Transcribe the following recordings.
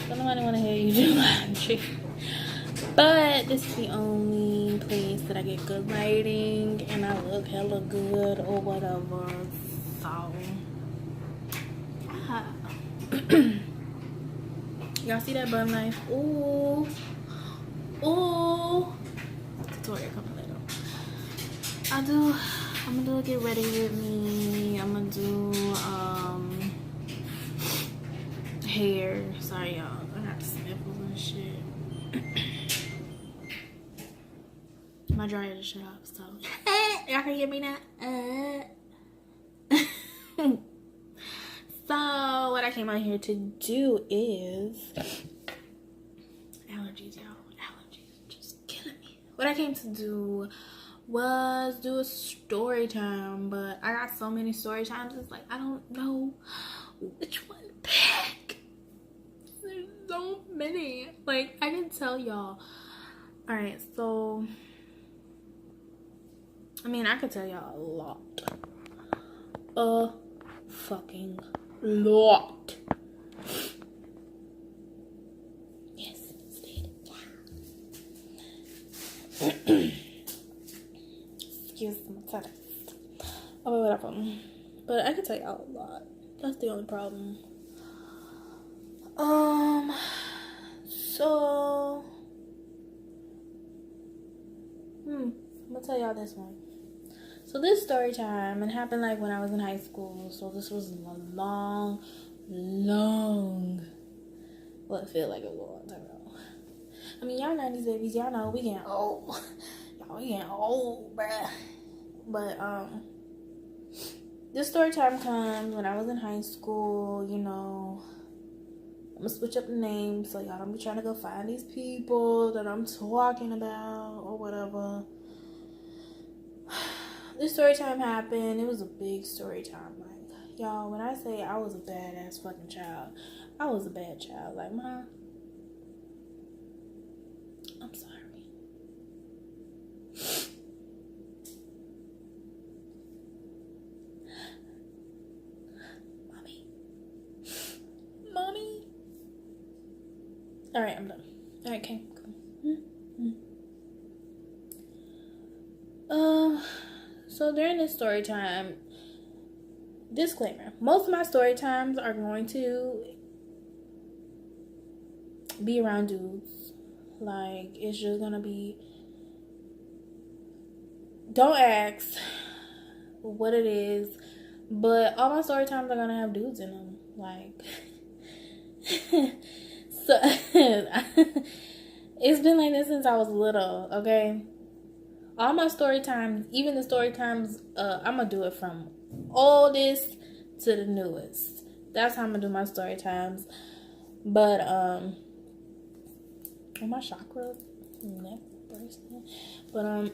Don't nobody want to hear you do laundry. But this is the only place that I get good lighting and I look hella good or whatever. So, y'all see that bun knife? Ooh. Ooh. Tutorial coming later. I'm gonna do a get ready with me. I'm gonna do hair. Sorry y'all, I got sniffles and shit. My dryer just shut off, so y'all can hear me now. So what I came out here to do is allergies, y'all. Allergies just killing me. What I came to do was do a story time, but I got so many story times. It's like I don't know which one to pick. There's so many. Like I can tell y'all. All right, so I mean I could tell y'all a lot. A fucking lot. Yes, stay. Excuse my text. Oh, whatever. But I can tell y'all a lot. That's the only problem. So I'm gonna tell y'all this one. So this story time, it happened like when I was in high school. So this was a long, well, it feel like a long time ago. I mean, y'all 90s babies, y'all know we getting old. Y'all, we getting old, bruh. But, this story time comes when I was in high school, you know. I'm gonna switch up the names so y'all don't be trying to go find these people that I'm talking about or whatever. This story time happened. It was a big story time. Like, y'all, when I say I was a badass fucking child, I was a bad child. Like, Ma, I'm sorry. Mommy. All right, I'm done. All right, okay, cool. So during this story time, disclaimer, most of my story times are going to be around dudes. Like, it's just gonna be, don't ask what it is, but all my story times are gonna have dudes in them. Like, so it's been like this since I was little, okay? All my story times, even the story times, I'm gonna do it from oldest to the newest. That's how I'm gonna do my story times. But my chakra neck bracelet. But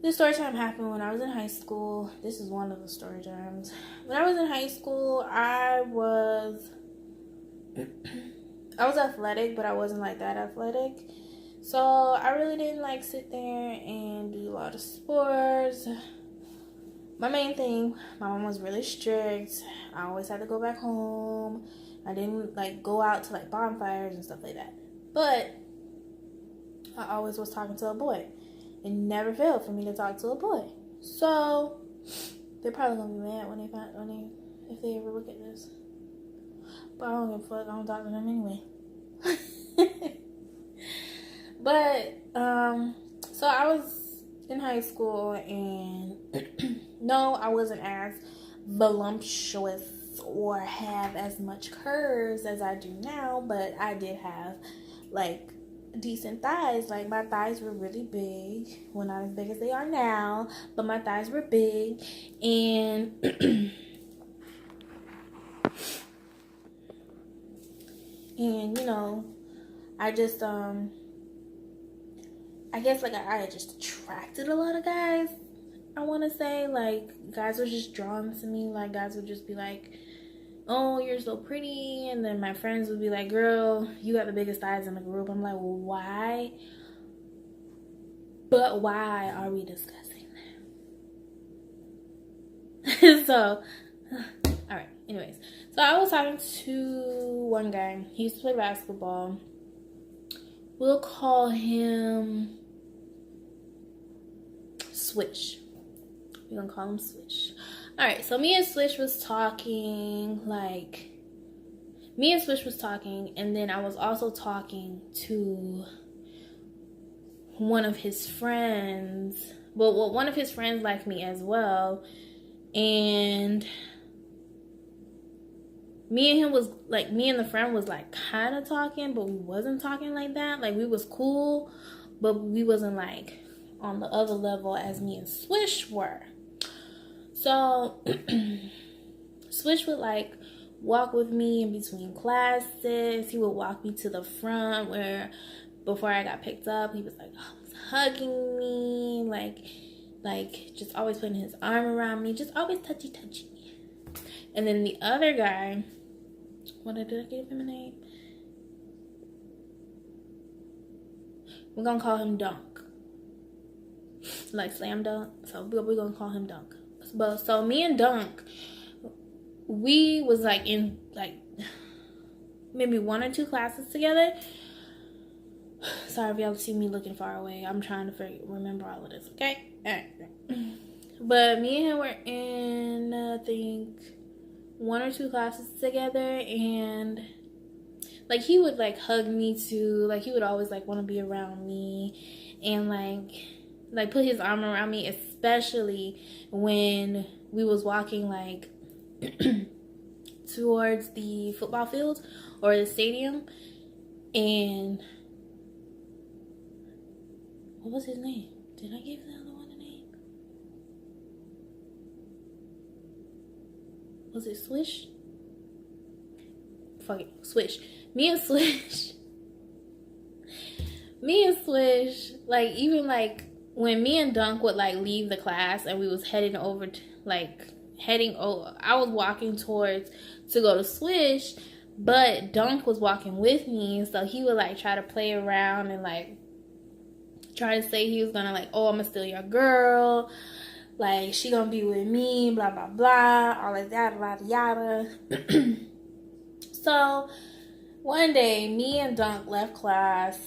this story time happened when I was in high school. This is one of the story times. When I was in high school, I was athletic, but I wasn't like that athletic. So I really didn't like sit there and do a lot of sports. My main thing, my mom was really strict. I always had to go back home. I didn't like go out to like bonfires and stuff like that. But I always was talking to a boy. It never failed for me to talk to a boy. So they're probably gonna be mad if they ever look at this. But I don't give a fuck. I don't talk to them anyway. But so I was in high school, and no, I wasn't as voluptuous or have as much curves as I do now, but I did have like decent thighs. Like, my thighs were really big. Well, not as big as they are now, but my thighs were big. And and you know, I just I guess like I just attracted a lot of guys. I want to say, like, guys were just drawn to me. Like, guys would just be like, oh, you're so pretty. And then my friends would be like, girl, you got the biggest thighs in the group. I'm like, well, why? But why are we discussing that? So, all right. Anyways, so I was talking to one guy. He used to play basketball. We'll call him Swish. We're gonna call him Swish. Alright, so me and Swish was talking, and then I was also talking to one of his friends. Well, one of his friends liked me as well. And me and the friend was like kind of talking, but we wasn't talking like that. Like, we was cool, but we wasn't like on the other level as me and Swish were. So Swish would like walk with me in between classes. He would walk me to the front where before I got picked up, he was like always hugging me, like just always putting his arm around me, just always touchy. And then the other guy, did I give him a name? We're gonna call him Dunk. Like slam dunk. So we're gonna call him Dunk. But so me and Dunk, we was like in like maybe 1 or 2 classes together. Sorry if y'all see me looking far away. I'm trying to remember all of this, okay? All right. But me and him were in, I think, 1 or 2 classes together, and like he would like hug me too. Like he would always like want to be around me, and like put his arm around me, especially when we was walking like towards the football field or the stadium. And what was his name? Did I give the other one a name? Was it Swish? Fuck it, Swish. Me and Swish, like even like when me and Dunk would like leave the class and we was heading over to I was walking towards to go to Swish, but Dunk was walking with me, so he would like try to play around and like try to say he was gonna like, oh, I'm gonna steal your girl, like she gonna be with me, blah blah blah, all like that, yada yada. So one day me and Dunk left class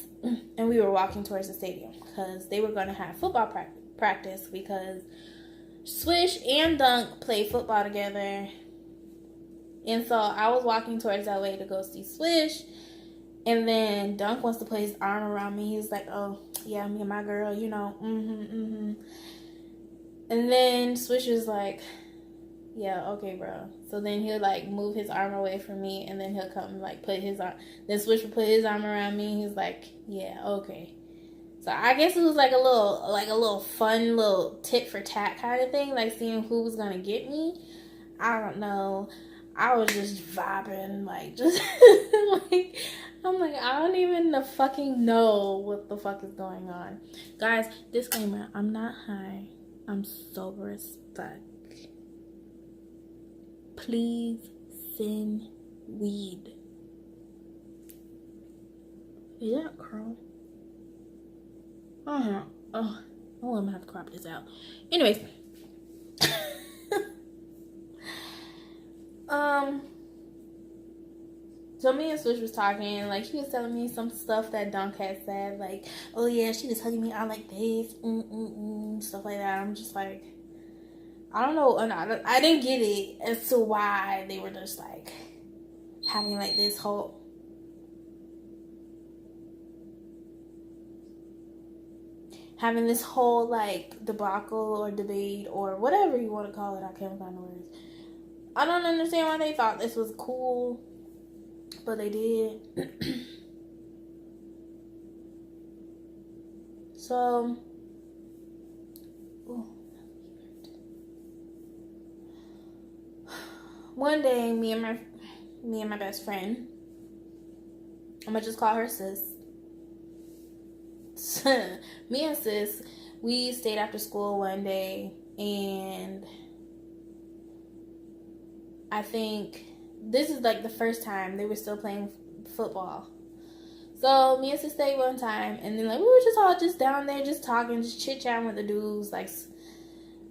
and we were walking towards the stadium because they were gonna have football practice because Swish and Dunk play football together. And so I was walking towards that way to go see Swish, and then Dunk wants to put his arm around me. He's like, oh yeah, me and my girl, you know, And then Swish is like, yeah, okay, bro. So then he'll like move his arm away from me, and then he'll come like put his arm. Then Swish will put his arm around me. He's like, yeah, okay. So I guess it was like a little fun little tit for tat kind of thing, like seeing who was gonna get me. I don't know. I was just vibing, like just like I'm like I don't even fucking know what the fuck is going on, guys. Disclaimer: I'm not high. I'm sober as fuck. Please send weed. Is that a curl? Oh, I'm gonna have to crop this out. Anyways, so me and Swish was talking, like he was telling me some stuff that Dunk had said, like, oh yeah, she was hugging me out like this, stuff like that. I'm just like, I don't know, and I didn't get it as to why they were just like having like this whole like debacle or debate or whatever you want to call it. I can't find the words. I don't understand why they thought this was cool, but they did. So, one day, me and my best friend, I'm gonna just call her Sis. Me and Sis, we stayed after school one day, and I think this is like the first time they were still playing football. So me and Sis stayed one time, and then like we were just all just down there just talking, just chit-chatting with the dudes, like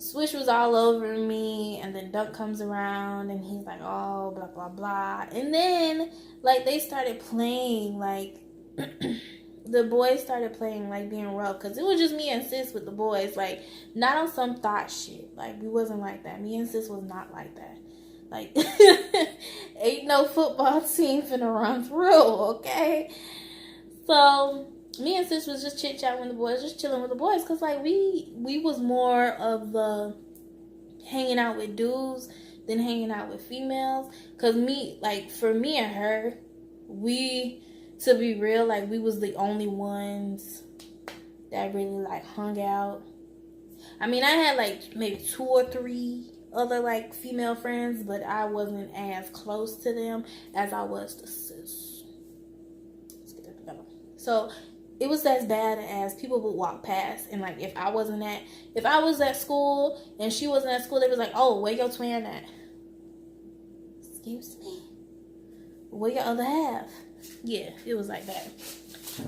Swish was all over me, and then Dunk comes around, and he's like, oh, blah, blah, blah. And then, like, they started playing, like, the boys started playing, like, being rough, because it was just me and Sis with the boys, like, not on some thought shit. Like, we wasn't like that. Me and Sis was not like that. Like, ain't no football team finna run through, okay? So me and Sis was just chit-chatting with the boys, just chilling with the boys, because, like, we was more of the hanging out with dudes than hanging out with females. Because me, like, for me and her, we, to be real, like, we was the only ones that really, like, hung out. I mean, I had, like, maybe 2 or 3 other, like, female friends, but I wasn't as close to them as I was to Sis. Let's get that together. So it was as bad as people would walk past, and, like, if I was at school and she wasn't at school, they was like, oh, where your twin at? Excuse me? Where your other half? Yeah, it was like that.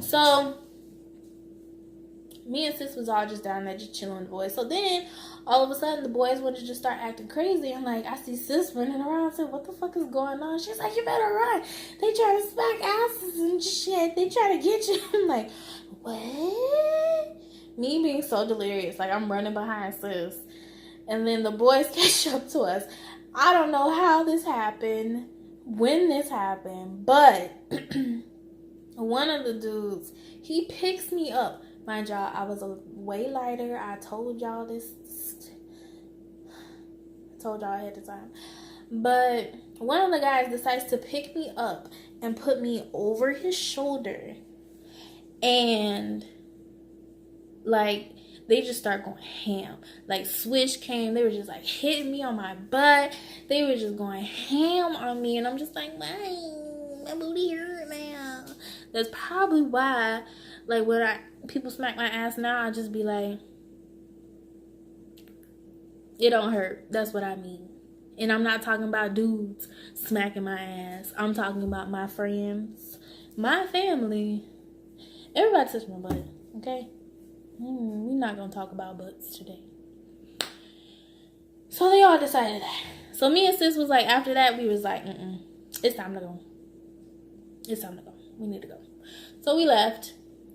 So me and Sis was all just down there just chilling with the boys. So then all of a sudden the boys wanted to just start acting crazy. I'm like, I see Sis running around. I said, what the fuck is going on? She's like, you better run. They try to smack asses and shit. They try to get you. I'm like, what? Me being so delirious. Like, I'm running behind Sis. And then the boys catch up to us. I don't know how this happened, when this happened, but one of the dudes, he picks me up. Mind y'all, I was a way lighter. I told y'all this. I told y'all ahead of time. But one of the guys decides to pick me up and put me over his shoulder. And, like, they just start going ham. Like, Swish came. They were just, like, hitting me on my butt. They were just going ham on me. And I'm just like, my booty hurt now. That's probably why, like, when people smack my ass now, I just be like, it don't hurt. That's what I mean. And I'm not talking about dudes smacking my ass. I'm talking about my friends, my family. Everybody touch my butt, okay? We're not going to talk about butts today. So they all decided that. So me and Sis was like, after that, we was like, it's time to go. It's time to go. We need to go. So we left,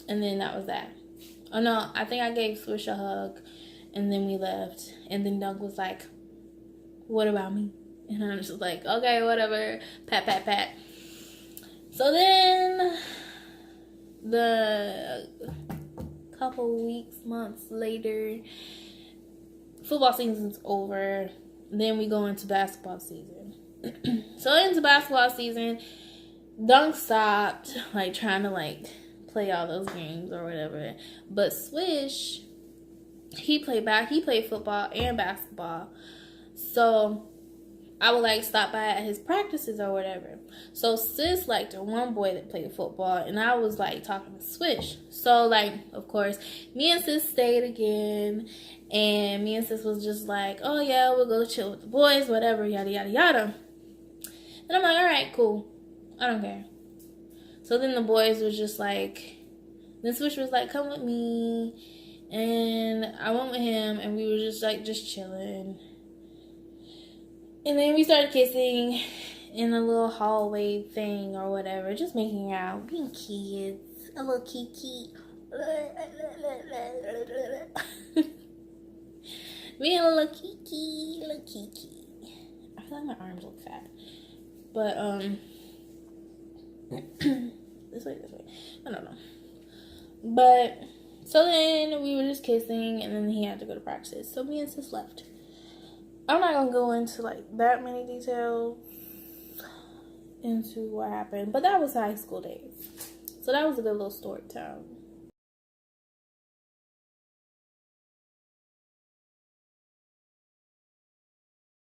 and then that was that. Oh, no, I think I gave Swish a hug, and then we left. And then Dunk was like, what about me? And I'm just like, okay, whatever. Pat, pat, pat. So then the couple weeks, months later, football season's over. Then we go into basketball season. So into basketball season, Dunk stopped, like, trying to, like, play all those games or whatever. But Swish, he played football and basketball. So I would, like, stop by at his practices or whatever. So Sis liked the one boy that played football, and I was, like, talking to Swish. So, like, of course, me and Sis stayed again, and me and Sis was just like, oh, yeah, we'll go chill with the boys, whatever, yada, yada, yada. And I'm like, all right, cool. I don't care. So then the boys was just like, then Swish was like, come with me. And I went with him, and we were just, like, just chilling. And then we started kissing in a little hallway thing or whatever, just making out, being kids, a little kiki. Being a little kiki. I feel like my arms look fat. But, this way. I don't know. But, so then we were just kissing, and then he had to go to practice. So me and Sis left. I'm not gonna go into, like, that many details into what happened, but that was high school days. So that was a good little story time.